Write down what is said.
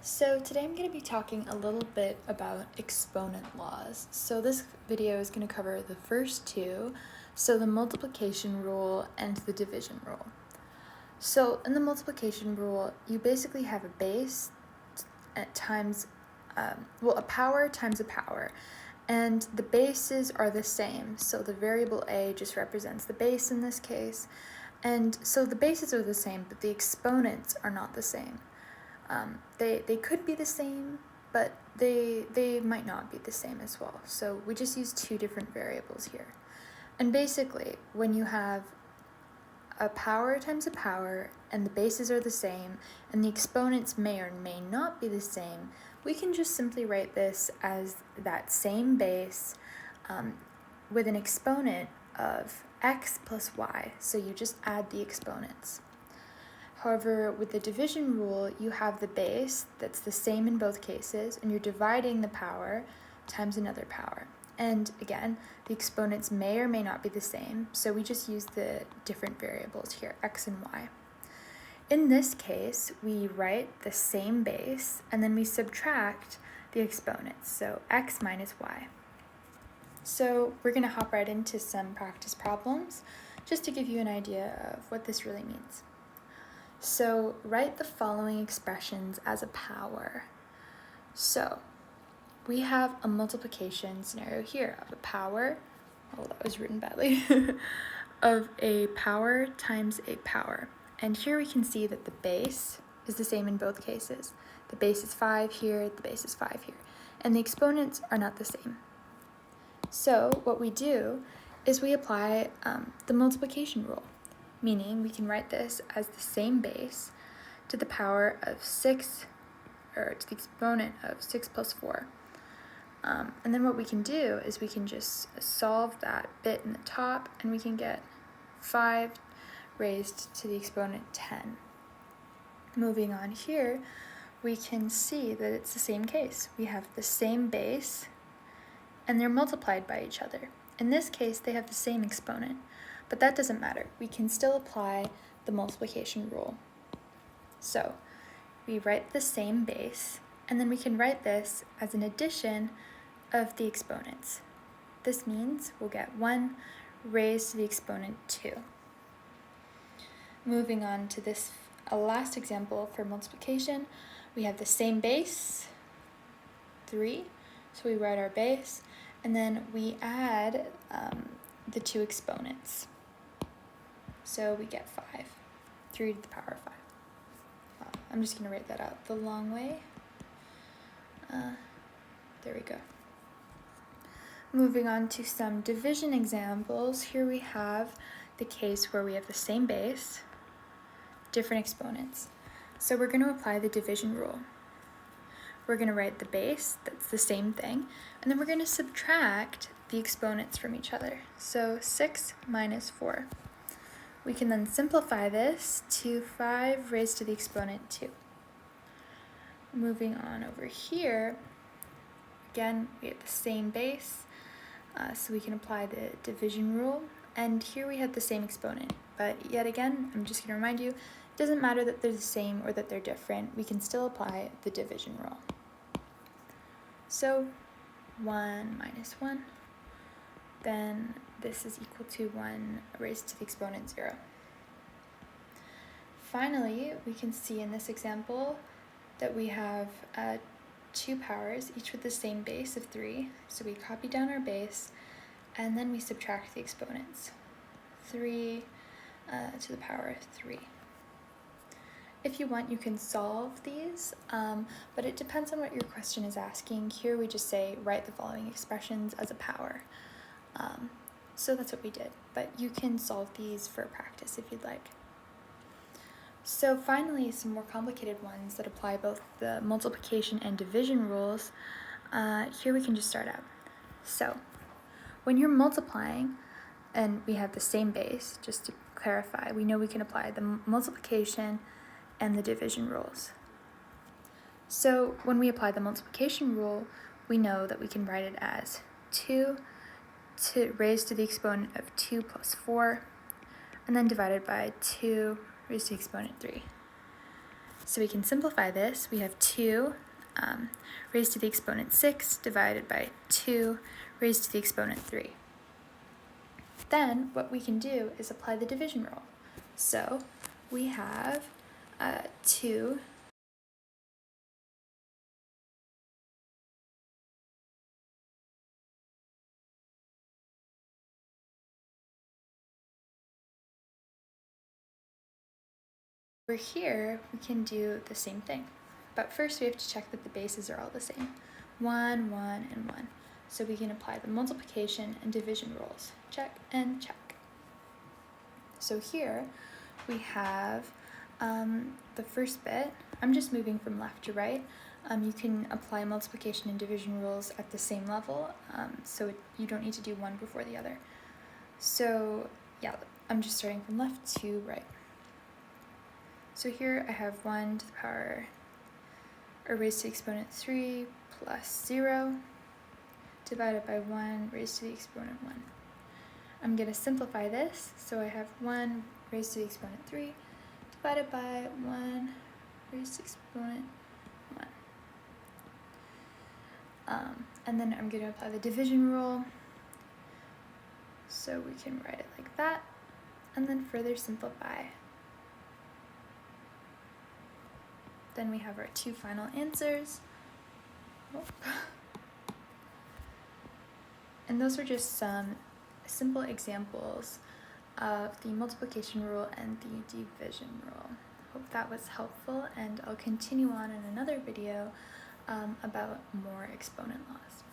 So today I'm going to be talking a little bit about exponent laws. So this video is going to cover the first two, so the multiplication rule and the division rule. So in the multiplication rule, you basically have a base times, a power times a power, and the bases are the same. So the variable a just represents the base in this case, and so the bases are the same, but the exponents are not the same. They could be the same, but they might not be the same as well. So we just use two different variables here. And basically, when you have a power times a power and the bases are the same and the exponents may or may not be the same, we can just simply write this as that same base with an exponent of x plus y. So you just add the exponents. However, with the division rule, you have the base that's the same in both cases, and you're dividing the power times another power. And again, the exponents may or may not be the same, so we just use the different variables here, x and y. In this case, we write the same base, and then we subtract the exponents, so x minus y. So we're going to hop right into some practice problems, just to give you an idea of what this really means. So write the following expressions as a power. So we have a multiplication scenario here of a power, oh that was written badly, of a power times a power. And here we can see that the base is the same in both cases. The base is 5 here, the base is 5 here. And the exponents are not the same. So what we do is we apply the multiplication rule. Meaning we can write this as the same base to the power of 6, or to the exponent of 6 plus 4. And then what we can do is we can just solve that bit in the top, and we can get 5 raised to the exponent 10. Moving on here, we can see that it's the same case. We have the same base, and they're multiplied by each other. In this case, they have the same exponent. But that doesn't matter. We can still apply the multiplication rule. So we write the same base, and then we can write this as an addition of the exponents. This means we'll get 1 raised to the exponent 2. Moving on to this last example for multiplication, we have the same base, 3. So we write our base, and then we add the two exponents. So we get 5, 3 to the power of 5. I'm just going to write that out the long way. There we go. Moving on to some division examples, here we have the case where we have the same base, different exponents. So we're going to apply the division rule. We're going to write the base, that's the same thing, and then we're going to subtract the exponents from each other. So 6 minus 4. We can then simplify this to 5 raised to the exponent 2. Moving on over here, again, we have the same base, so we can apply the division rule. And here we have the same exponent, but yet again, I'm just going to remind you, it doesn't matter that they're the same or that they're different, we can still apply the division rule. So 1 minus 1. Then this is equal to 1 raised to the exponent 0. Finally, we can see in this example that we have 2 powers, each with the same base of 3. So we copy down our base, and then we subtract the exponents. 3 to the power of 3. If you want, you can solve these, but it depends on what your question is asking. Here we just say, write the following expressions as a power. So that's what we did, but you can solve these for practice if you'd like. So finally, some more complicated ones that apply both the multiplication and division rules. Here we can just start out. So when you're multiplying, and we have the same base, just to clarify, we know we can apply the multiplication and the division rules. So when we apply the multiplication rule, we know that we can write it as 2 raised to the exponent of 2 plus 4, and then divided by 2 raised to the exponent 3. So we can simplify this. We have 2 raised to the exponent 6 divided by 2 raised to the exponent 3. Then what we can do is apply the division rule. So we have 2 over here, we can do the same thing. But first we have to check that the bases are all the same. 1, 1, and 1. So we can apply the multiplication and division rules. Check and check. So here we have the first bit. I'm just moving from left to right. You can apply multiplication and division rules at the same level, so you don't need to do one before the other. So yeah, I'm just starting from left to right. So here I have 1 to the power, or raised to the exponent 3 plus 0 divided by 1 raised to the exponent 1. I'm going to simplify this, so I have 1 raised to the exponent 3 divided by 1 raised to the exponent 1. And then I'm going to apply the division rule, so we can write it like that, and then further simplify. Then we have our 2 final answers. Oh. And those are just some simple examples of the multiplication rule and the division rule. Hope that was helpful, and I'll continue on in another video about more exponent laws.